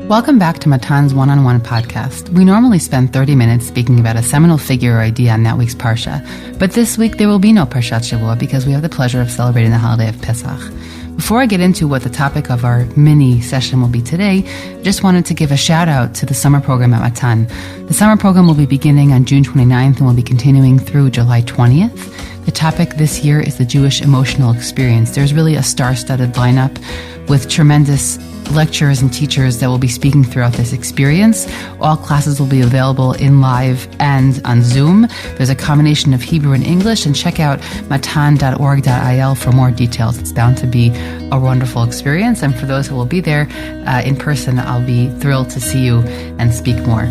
Welcome back to Matan's One-on-One podcast. We normally spend 30 minutes speaking about a seminal figure or idea in that week's Parsha, but this week there will be no Parshat Shavua because we have the pleasure of celebrating the holiday of Pesach. Before I get into what the topic of our mini session will be today, I just wanted to give a shout out to the summer program at Matan. The summer program will be beginning on June 29th and will be continuing through July 20th. The topic this year is the Jewish emotional experience. There's really a star-studded lineup with tremendous lecturers and teachers that will be speaking throughout this experience. All classes will be available in live and on Zoom. There's a combination of Hebrew and English, and check out matan.org.il for more details. It's bound to be a wonderful experience, and for those who will be there in person, I'll be thrilled to see you and speak more.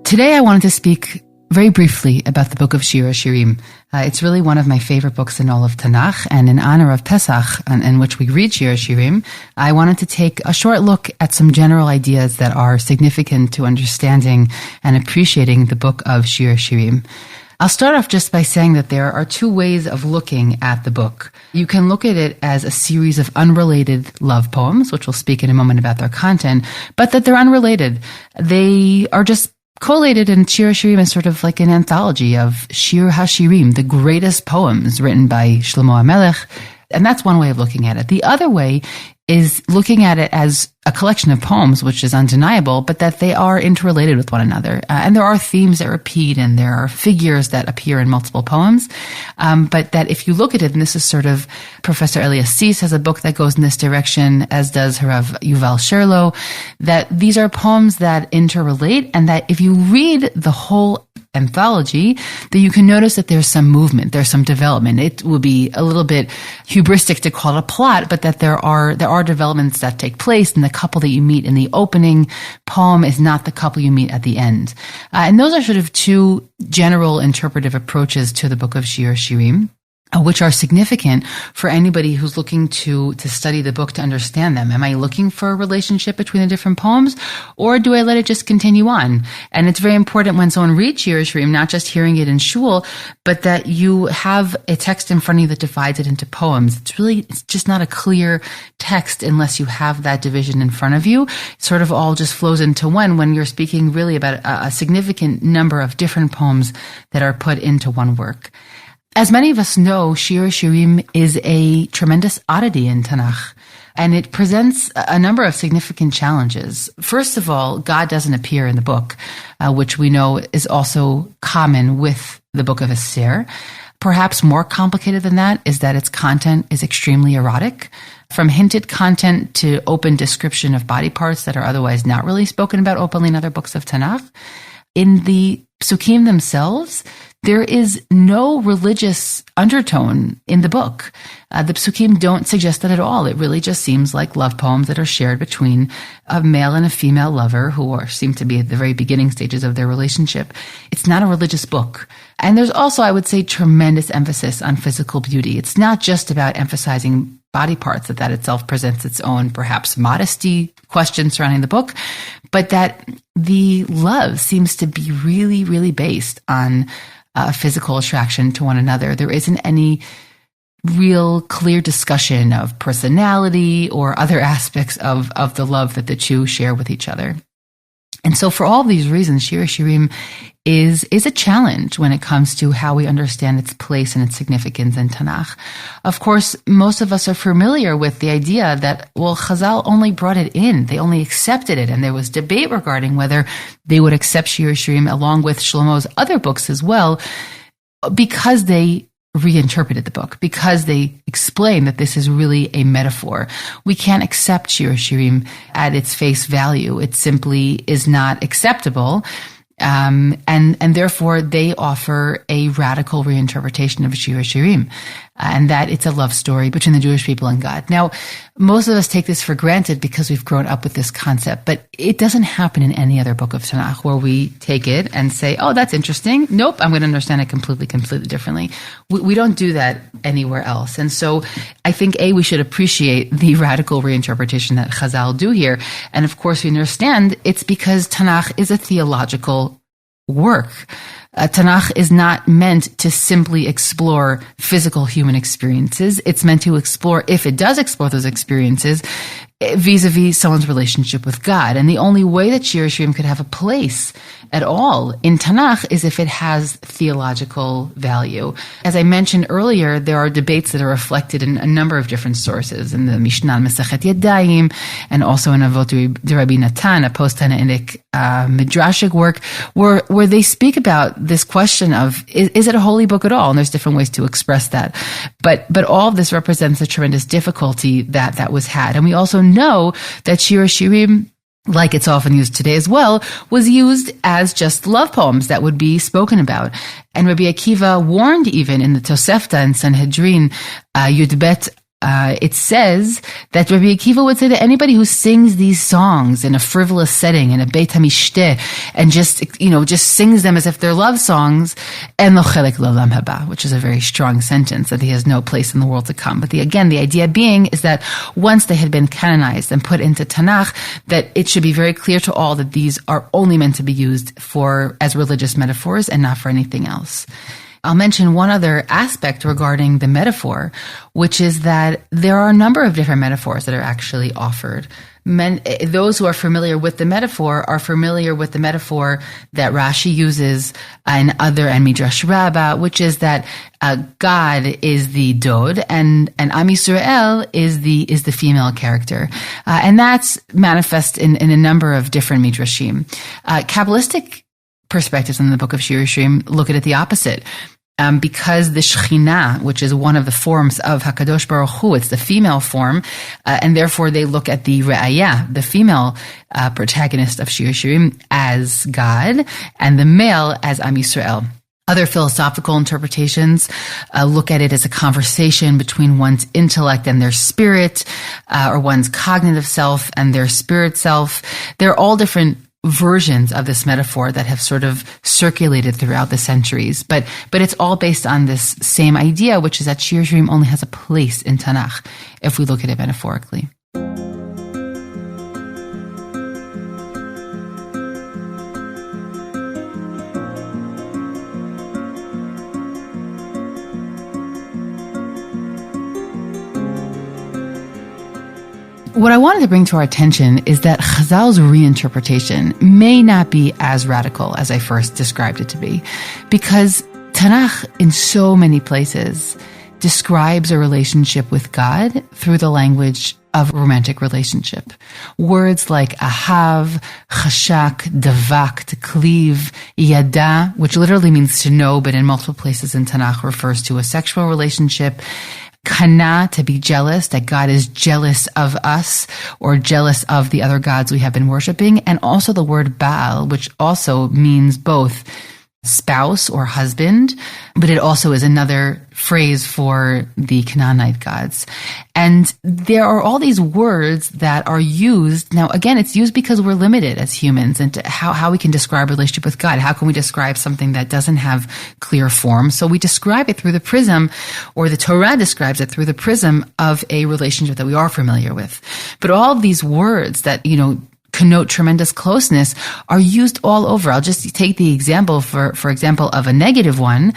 Today I wanted to speak very briefly about the book of Shir Ha-Shirim. It's really one of my favorite books in all of Tanakh, and in honor of Pesach, in which we read Shir Ha-Shirim, I wanted to take a short look at some general ideas that are significant to understanding and appreciating the book of Shir Ha-Shirim. I'll start off just by saying that there are two ways of looking at the book. You can look at it as a series of unrelated love poems, which we'll speak in a moment about their content, but that they're unrelated. They are just collated, in Shir Ha-Shirim is sort of like an anthology of Shir Ha-Shirim, the greatest poems written by Shlomo HaMelech, and that's one way of looking at it. The other way is looking at it as a collection of poems, which is undeniable, but that they are interrelated with one another. And there are themes that repeat, and there are figures that appear in multiple poems. But that if you look at it, and this is sort of, Professor Elias Sis has a book that goes in this direction, as does Harav Yuval Sherlo, that these are poems that interrelate, and that if you read the whole anthology, that you can notice that there's some movement, there's some development. It will be a little bit hubristic to call it a plot, but that there are developments that take place, and the couple that you meet in the opening poem is not the couple you meet at the end. And those are sort of two general interpretive approaches to the book of Shir Ha-Shirim, which are significant for anybody who's looking to study the book to understand them. Am I looking for a relationship between the different poems, or do I let it just continue on? And it's very important when someone reads Shir Ha-Shirim, not just hearing it in shul, but that you have a text in front of you that divides it into poems. It's just not a clear text unless you have that division in front of you. It sort of all just flows into one when you're speaking really about a significant number of different poems that are put into one work. As many of us know, Shir Ha-Shirim is a tremendous oddity in Tanakh, and it presents a number of significant challenges. First of all, God doesn't appear in the book, which we know is also common with the book of Esther. Perhaps more complicated than that is that its content is extremely erotic, from hinted content to open description of body parts that are otherwise not really spoken about openly in other books of Tanakh. In the Psukim themselves, there is no religious undertone in the book. The Psukim don't suggest that at all. It really just seems like love poems that are shared between a male and a female lover who seem to be at the very beginning stages of their relationship. It's not a religious book. And there's also, I would say, tremendous emphasis on physical beauty. It's not just about emphasizing body parts, that itself presents its own, perhaps, modesty question surrounding the book, but that the love seems to be really, really based on physical attraction to one another. There isn't any real clear discussion of personality or other aspects of the love that the two share with each other. And so for all these reasons, Shir Ha-Shirim is a challenge when it comes to how we understand its place and its significance in Tanakh. Of course, most of us are familiar with the idea that, well, Chazal only brought it in. They only accepted it. And there was debate regarding whether they would accept Shir Ha-Shirim along with Shlomo's other books as well, because they reinterpreted the book, because they explain that this is really a metaphor. We can't accept Shir Ha-Shirim at its face value. It simply is not acceptable. And therefore they offer a radical reinterpretation of Shir Ha-Shirim, and that it's a love story between the Jewish people and God. Now, most of us take this for granted because we've grown up with this concept, but it doesn't happen in any other book of Tanakh where we take it and say, oh, that's interesting. Nope, I'm going to understand it completely differently. We don't do that anywhere else. And so I think, we should appreciate the radical reinterpretation that Chazal do here. And of course, we understand it's because Tanakh is a theological work. Tanakh is not meant to simply explore physical human experiences. It's meant to explore, if it does explore those experiences, vis-a-vis someone's relationship with God. And the only way that Shir Ha-Shirim could have a place at all in Tanakh is if it has theological value. As I mentioned earlier, there are debates that are reflected in a number of different sources, in the Mishnah Masechet Yadayim, and also in Avot de Rabbi Natan, a post-Tanaitic midrashic work, where they speak about this question of, is it a holy book at all? And there's different ways to express that. But all of this represents the tremendous difficulty that was had. And we also know that Shir Ha-Shirim, like it's often used today as well, was used as just love poems that would be spoken about. And Rabbi Akiva warned even in the Tosefta in Sanhedrin, Yud Bet, it says that Rabbi Akiva would say that anybody who sings these songs in a frivolous setting, in a Beit HaMishteh, and just sings them as if they're love songs, en lo chelek l'olam haba, which is a very strong sentence, that he has no place in the world to come. But the idea being is that once they had been canonized and put into Tanakh, that it should be very clear to all that these are only meant to be used as religious metaphors and not for anything else. I'll mention one other aspect regarding the metaphor, which is that there are a number of different metaphors that are actually offered. Those who are familiar with the metaphor are familiar with the metaphor that Rashi uses and Midrash Rabbah, which is that God is the Dod and Am Yisrael is the female character, and that's manifest in a number of different midrashim. Kabbalistic perspectives in the book of Shir Ha-Shirim look at it the opposite. Because the Shekhinah, which is one of the forms of HaKadosh Baruch Hu, it's the female form, and therefore they look at the Re'ayah, the female protagonist of Shir Ha-Shirim, as God, and the male as Am Yisrael. Other philosophical interpretations look at it as a conversation between one's intellect and their spirit, or one's cognitive self and their spirit self. They're all different versions of this metaphor that have sort of circulated throughout the centuries. But it's all based on this same idea, which is that Shir Ha-Shirim only has a place in Tanakh, if we look at it metaphorically. What I wanted to bring to our attention is that Chazal's reinterpretation may not be as radical as I first described it to be, because Tanakh in so many places describes a relationship with God through the language of romantic relationship. Words like ahav, chashak, davak, to cleave, yada, which literally means to know, but in multiple places in Tanakh refers to a sexual relationship. Kana, to be jealous, that God is jealous of us or jealous of the other gods we have been worshiping. And also the word Baal, which also means both spouse or husband, but it also is another phrase for the Canaanite gods. And there are all these words that are used. Now, again, it's used because we're limited as humans and how we can describe a relationship with God. How can we describe something that doesn't have clear form? So we describe it through the prism, or the Torah describes it through the prism of a relationship that we are familiar with. But all of these words that, connote tremendous closeness are used all over. I'll just take the example, for example, of a negative one,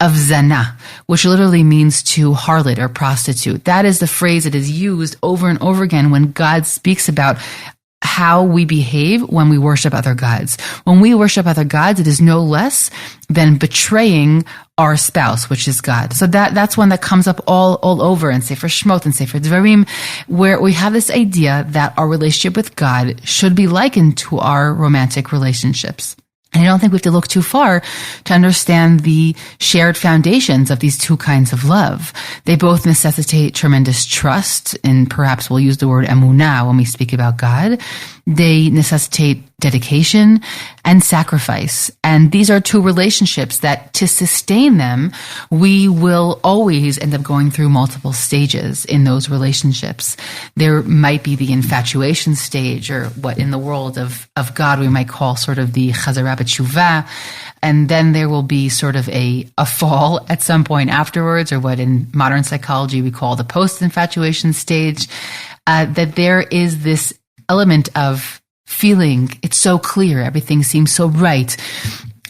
of zana, which literally means to harlot or prostitute. That is the phrase that is used over and over again when God speaks about how we behave when we worship other gods. When we worship other gods, it is no less than betraying our spouse, which is God. So that's one that comes up all over in Sefer Shemot and Sefer Dvarim, where we have this idea that our relationship with God should be likened to our romantic relationships. And I don't think we have to look too far to understand the shared foundations of these two kinds of love. They both necessitate tremendous trust, and perhaps we'll use the word emunah when we speak about God. They necessitate dedication and sacrifice. And these are two relationships that, to sustain them, we will always end up going through multiple stages in those relationships. There might be the infatuation stage, or what in the world of God we might call sort of the chazara b'tshuva. And then there will be sort of a fall at some point afterwards, or what in modern psychology we call the post-infatuation stage, that there is this element of feeling it's so clear, everything seems so right,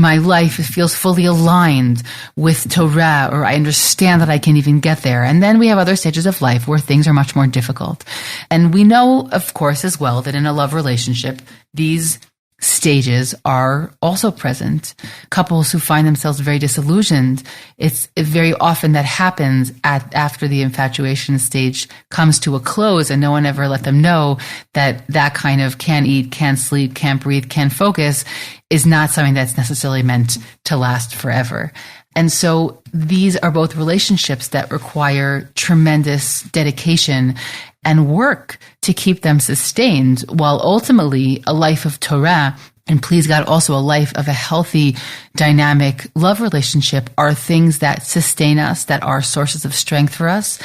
my life feels fully aligned with Torah, or I understand that I can even get there. And then we have other stages of life where things are much more difficult. And we know, of course, as well, that in a love relationship, these stages are also present. Couples who find themselves very disillusioned, it's very often that happens after the infatuation stage comes to a close, and no one ever let them know that kind of can't eat, can't sleep, can't breathe, can't focus is not something that's necessarily meant to last forever. And so these are both relationships that require tremendous dedication and work to keep them sustained, while ultimately a life of Torah, and please God, also a life of a healthy, dynamic love relationship, are things that sustain us, that are sources of strength for us,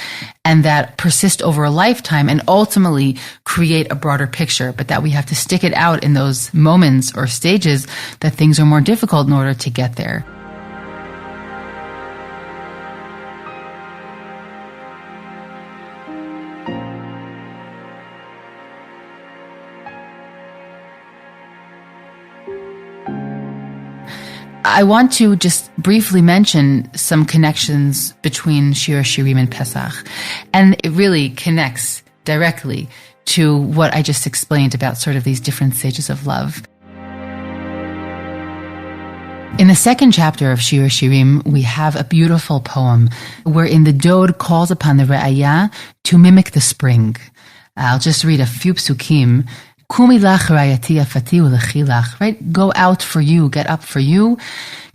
and that persist over a lifetime and ultimately create a broader picture, but that we have to stick it out in those moments or stages that things are more difficult in order to get there. I want to just briefly mention some connections between Shir Ha-Shirim and Pesach. And it really connects directly to what I just explained about sort of these different stages of love. In the second chapter of Shir Ha-Shirim, we have a beautiful poem wherein the dode calls upon the Re'ayah to mimic the spring. I'll just read a few psukim. Kumi lach rayati afati ulechi lach, right? Go out for you, get up for you.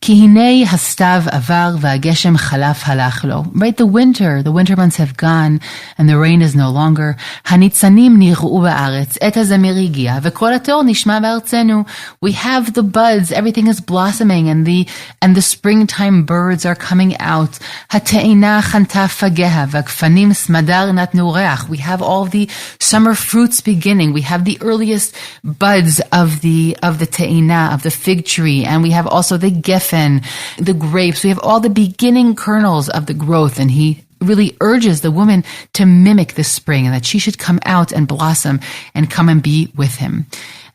Ki hinei hastav avar v'ageshem chalaf halach lo. Right? The winter months have gone, and the rain is no longer. Hanitzanim nir'u ba'aretz, et hazamir higia, v'kol hator nishma ba'artzenu. We have the buds, everything is blossoming, and the springtime birds are coming out. Hate'ina chanta fageha, v'gfanim smadar natnu reach. We have all the summer fruits beginning. We have the earliest buds of the te'ina, of the fig tree, and we have also the geffen, the grapes. We have all the beginning kernels of the growth, and he really urges the woman to mimic the spring and that she should come out and blossom and come and be with him.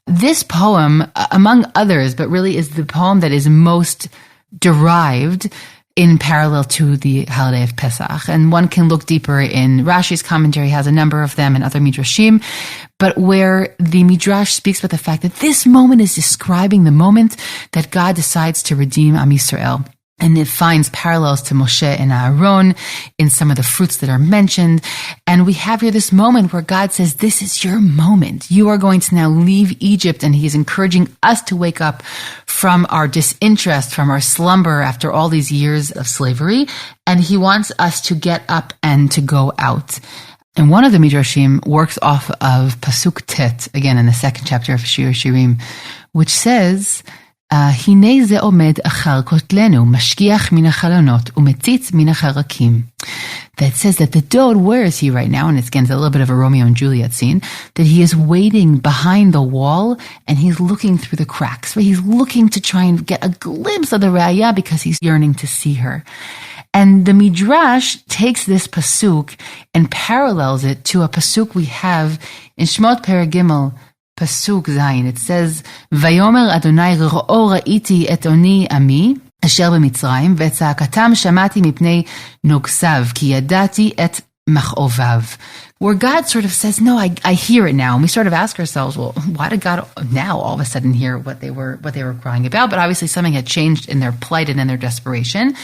This poem, among others, but really is the poem that is most derived in parallel to the holiday of Pesach. And one can look deeper in Rashi's commentary, has a number of them, and other midrashim, but where the midrash speaks about the fact that this moment is describing the moment that God decides to redeem Am Yisrael. And it finds parallels to Moshe and Aaron in some of the fruits that are mentioned. And we have here this moment where God says, this is your moment. You are going to now leave Egypt. And he's encouraging us to wake up from our disinterest, from our slumber after all these years of slavery. And he wants us to get up and to go out. And one of the midrashim works off of Pasuk Tet, again in the second chapter of Shir Ha-Shirim, which says, הנה זה עומד אחר כותלנו, משגיח מן החלונות ומציץ מן החרקים. That says that the dode, where is he right now? And it's again, it's a little bit of a Romeo and Juliet scene, that he is waiting behind the wall and he's looking through the cracks. Right? He's looking to try and get a glimpse of the Re'ayah because he's yearning to see her. And the Midrash takes this pasuk and parallels it to a pasuk we have in Shmot Perek Gimel, Pasuk Zayin. It says, Vayomer Adonai r'o ra'iti et oni ami asher b'Mitzrayim ve'tza'akatam shamati mipnei nogsav ki yadati et mach'ovav. Where God sort of says, no, I hear it now. And we sort of ask ourselves, well, why did God now all of a sudden hear what they were crying about? But obviously something had changed in their plight and in their desperation.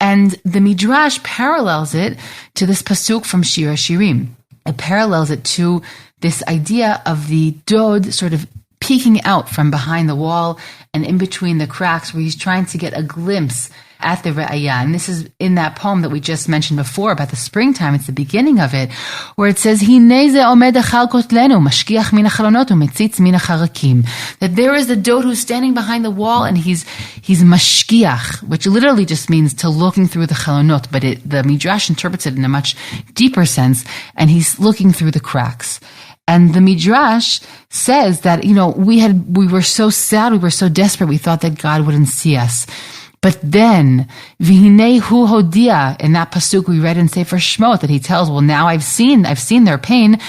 And the Midrash parallels it to this pasuk from Shir Ha-Shirim. It parallels it to this idea of the dode sort of peeking out from behind the wall and in between the cracks where he's trying to get a glimpse at the Re'ayah. And this is in that poem that we just mentioned before about the springtime. It's the beginning of it, where it says, Hinei ze omed achar kotlenu, mashgiach min hachalonot umetzitz min hacharakim. That there is the dode who's standing behind the wall and he's mashgiach, which literally just means to looking through the chalonot, but the Midrash interprets it in a much deeper sense, and he's looking through the cracks. And the Midrash says that, we were so sad, we were so desperate, we thought that God wouldn't see us. But then, V'hinei hu hodia, in that pasuk we read in Sefer Shmot, that he tells, well, now I've seen their pain.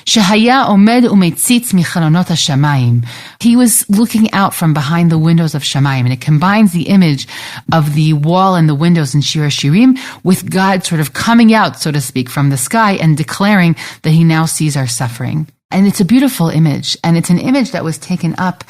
Shehaya omed umetzitz michalonot hashamayim. He was looking out from behind the windows of Shamayim, and it combines the image of the wall and the windows in Shir Ha-Shirim with God sort of coming out, so to speak, from the sky and declaring that he now sees our suffering. And it's a beautiful image, and it's an image that was taken up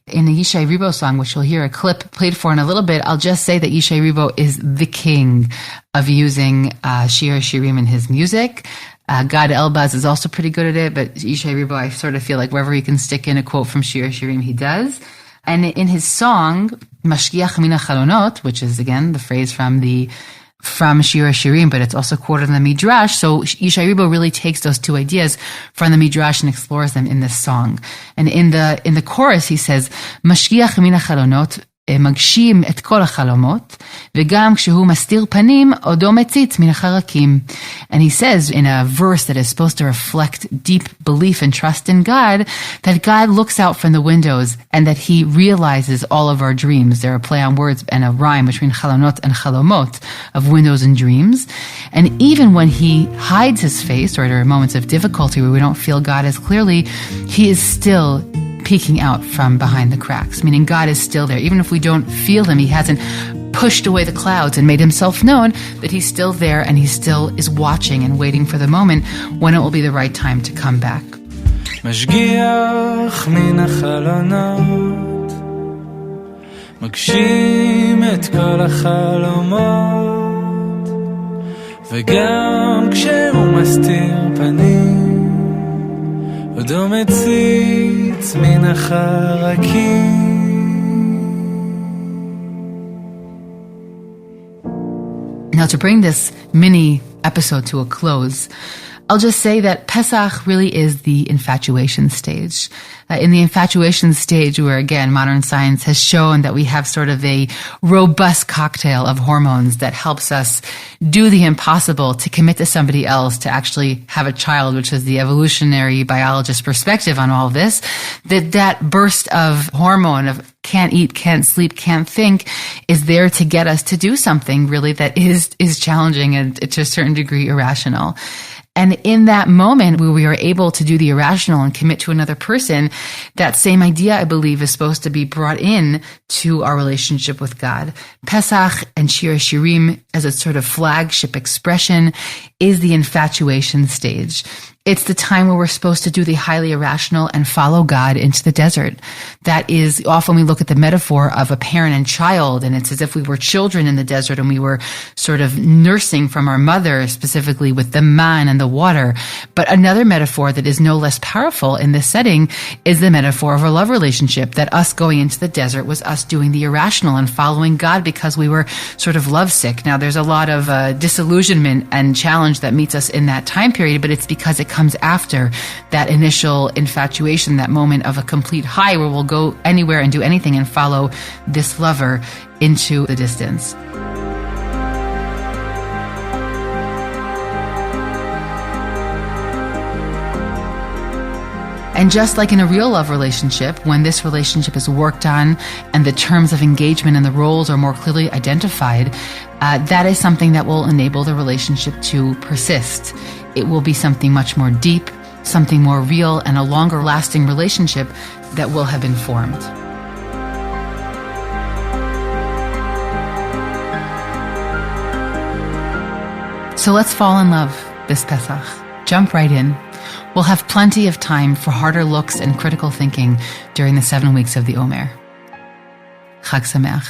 in the Yishai Ribo song, which you'll hear a clip played for in a little bit. I'll just say that Yishai Ribo is the king of using Shir Ha-Shirim in his music. Gad Elbaz is also pretty good at it, but Yishai Ribo, I sort of feel like wherever he can stick in a quote from Shir Ha-Shirim, he does. And in his song, Mashgiach Min HaChalonot, which is again the phrase from Shir Ha-Shirim, but it's also quoted in the Midrash. So Yishai Ribo really takes those two ideas from the Midrash and explores them in this song. And in the chorus, he says, Mashgiach Min HaChalonot, מגשים את כל החלומות, וגם כשהוא מסתיר פנים, עודו מציץ מן החרקים. And he says in a verse that is supposed to reflect deep belief and trust in God, that God looks out from the windows and that he realizes all of our dreams. There are a play on words and a rhyme between chalonot and chalomot, of windows and dreams. And even when he hides his face, or there are moments of difficulty where we don't feel God as clearly, he is still peeking out from behind the cracks, meaning God is still there. Even if we don't feel him, he hasn't pushed away the clouds and made himself known, that he's still there and he still is watching and waiting for the moment when it will be the right time to come back. משגיח מן החלונות, מגשים את כל החלומות, וגם כשהוא מסתיר פנים, עודו מציץ מן החרקים. Now, to bring this mini episode to a close, I'll just say that Pesach really is the infatuation stage. In the infatuation stage, where again, modern science has shown that we have sort of a robust cocktail of hormones that helps us do the impossible, to commit to somebody else, to actually have a child, which is the evolutionary biologist perspective on all of this, that burst of hormone of can't eat, can't sleep, can't think is there to get us to do something really that is challenging and to a certain degree irrational. And in that moment where we are able to do the irrational and commit to another person, that same idea, I believe, is supposed to be brought in to our relationship with God. Pesach and Shir Ha-Shirim, as a sort of flagship expression, is the infatuation stage. It's the time where we're supposed to do the highly irrational and follow God into the desert. That is, often we look at the metaphor of a parent and child, and it's as if we were children in the desert and we were sort of nursing from our mother, specifically with the man and the water. But another metaphor that is no less powerful in this setting is the metaphor of a love relationship, that us going into the desert was us doing the irrational and following God because we were sort of lovesick. Now, there's a lot of disillusionment and challenge that meets us in that time period, but it's because it comes after that initial infatuation, that moment of a complete high where we'll go anywhere and do anything and follow this lover into the distance. And just like in a real love relationship, when this relationship is worked on and the terms of engagement and the roles are more clearly identified, that is something that will enable the relationship to persist. It will be something much more deep, something more real, and a longer lasting relationship that will have been formed. So let's fall in love this Pesach. Jump right in. We'll have plenty of time for harder looks and critical thinking during the 7 weeks of the Omer. Chag Sameach.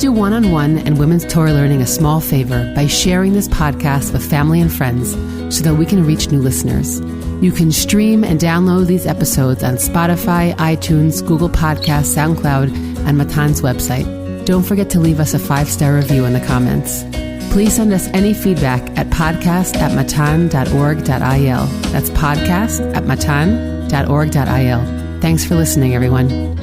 Do one-on-one and women's Torah learning a small favor by sharing this podcast with family and friends so that we can reach new listeners. You can stream and download these episodes on Spotify, iTunes, Google Podcasts, SoundCloud, and Matan's website. Don't forget to leave us a 5-star review in the comments. Please send us any feedback at podcast@matan.org.il. That's podcast@matan.org.il. Thanks for listening, everyone.